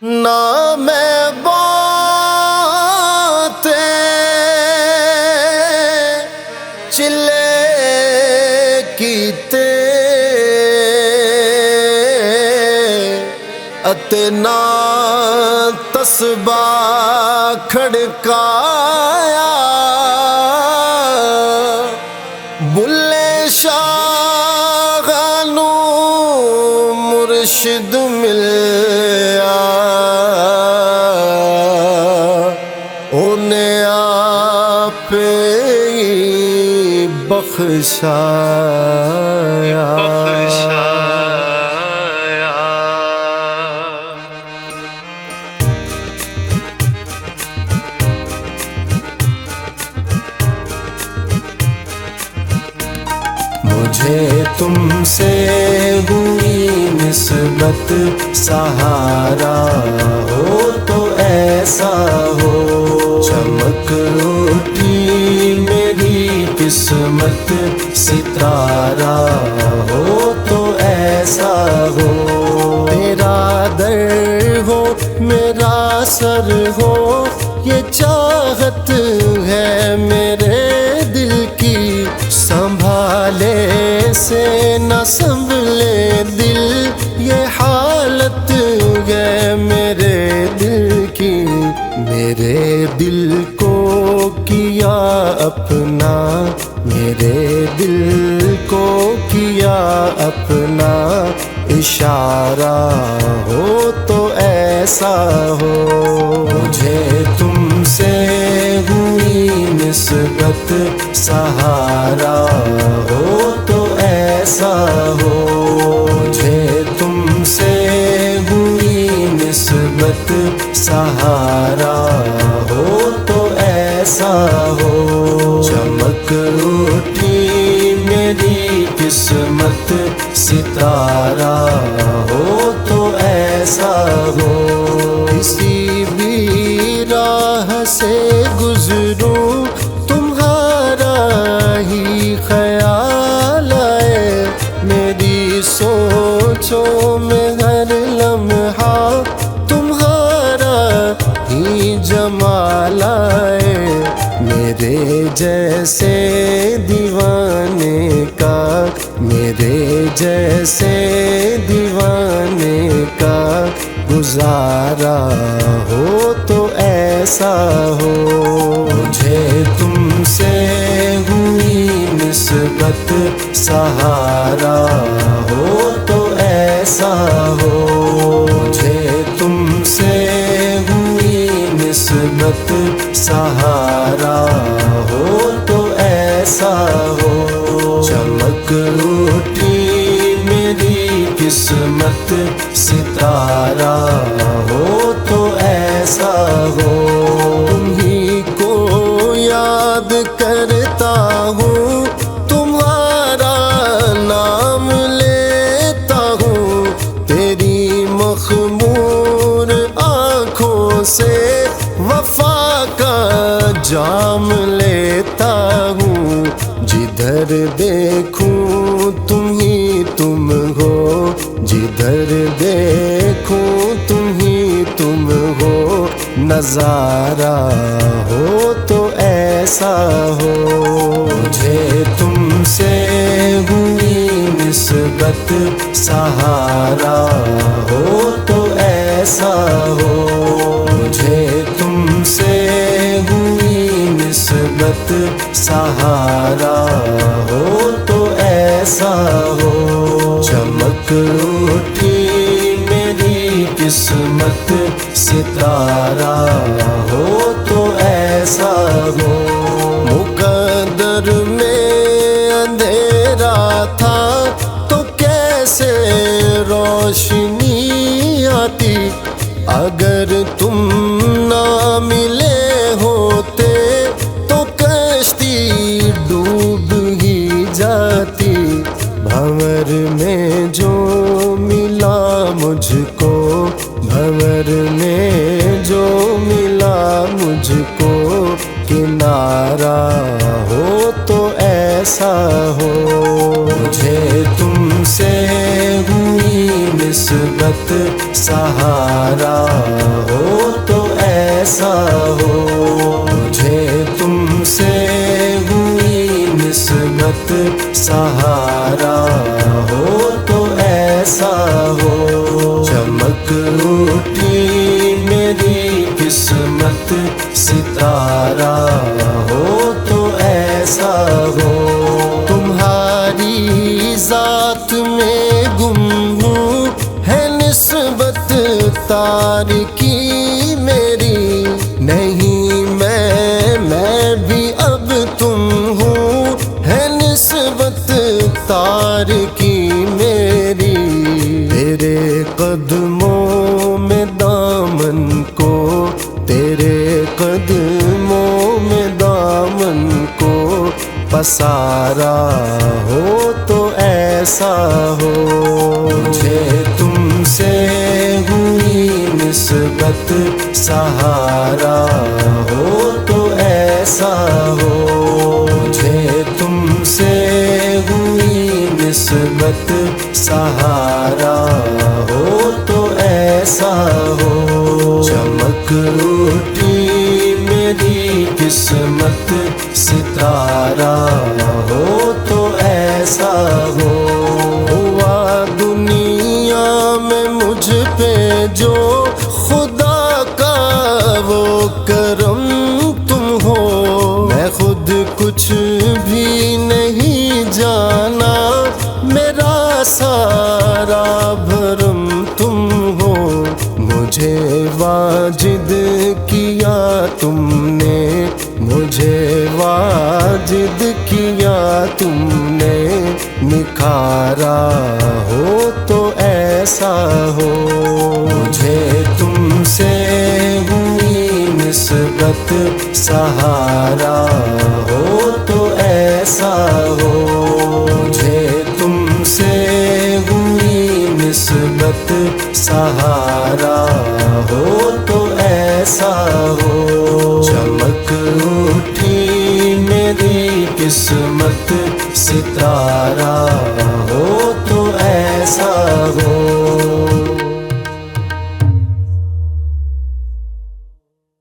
نہ میں باتیں چلے کیتے اتے نہ تسبیح کھڑکایا بلے شاہ نو مرشد ملیا انہیں آپ ہی بخشایا۔ مجھے تم سے ہوئی نسبت، سہارا ہو تو ایسا ہو، چمک اٹھی میری قسمت، ستارہ ہو تو ایسا ہو، تیرا در ہو میرا سر ہو، یہ چاہت ہے میرے دل کی، سنبھالے سے نہ سنبھلے دل، یہ حالت ہے میرے دل کی، میرے دل کو کیا اپنا، میرے دل کو کیا اپنا، اشارہ ہو تو ایسا ہو، مجھے تم سے ہوئی نسبت، سہارا ہو تو ایسا ہو، مجھے تم سے ہوئی نسبت، سہارا ہو تو ایسا ہو، چمک اٹھی میری قسمت، ستارہ ہو تو ایسا ہو، کسی بھی راہ سے گزروں تمہارا ہی خیال آئے، میری سوچوں میں ہر لمحہ تمہارا ہی جمال آئے، میرے جیسے دیوانے کا، میرے جیسے دیوانے کا گزارا ہو تو ایسا ہو، مجھے تم سے ہوئی نسبت، سہارا ہو تو ایسا ہو، مجھے تم سے ہوئی نسبت، سہارا ہو تو ایسا ہو، چمک اٹھی میری قسمت، ستارہ ہو تو ایسا ہو، تمہیں کو یاد کرتا ہوں، تمہارا نام لیتا ہوں، تیری مخمور آنکھوں سے وفا کا جام لیتا ہوں، جدھر دیکھوں تم ہی تم ہو، جدھر دیکھوں تم ہی تم ہو، نظارہ ہو تو ایسا ہو، مجھے تم سے ہوئی نسبت، سہارا ہو تو ایسا ہو، مجھے تم سے ہوئی نسبت، سہارا ہو تو ایسا ہو، چمک اٹھی میری قسمت، ستارہ ہو تو ایسا ہو، مقدر میں اندھیرا تھا تو کیسے روشنی آتی، اگر تم نہ ملے ہوتے تو کشتی ڈوب ہی جاتی، بھنور میں جو ملا مجھ کو، بھنور میں جو ملا مجھ کو، کنارہ ہو تو ایسا ہو، مجھے تم سے ہوئی نسبت سہارا ہو تو ایسا ہو، مجھے تم سے ہوئی نسبت سہارا ہو تو ایسا ہو، چمک اٹھی میری قسمت ستارہ ہو تو ایسا ہو، تمہاری ذات میں گم ہوں ہے نسبت تار کی میری، نہیں میں بھی اب تم ہوں ہے نسبت تار کی میری، تیرے قدموں میں دامن کو، تیرے قدموں میں دامن کو پسارا ہو تو ایسا ہو، مجھے تم سے ہوئی نسبت سہارا ہو تو ایسا ہو، مجھے تم سے ہوئی نسبت سہارا ہو تو ایسا ہو، چمک اٹھی میری قسمت ستارہ ہو تو ایسا ہو، ہوا دنیا میں مجھ پہ جو خدا کا وہ کرم تم ہو، میں خود کچھ بھی نہیں جانا، میرا سارا بھرم تم ہو، مجھے واجد کیا تم نے، مجھے واجد کیا تم نے، نکھارا ہو تو ایسا ہو، مجھے تم سے ہوئی نسبت سہارا ہو تو ایسا ہو، مجھے تم سے ہوئی نسبت سہارا ہو تو ایسا ہو، چمک اٹھی میری قسمت ستارہ ہو تو ایسا ہو۔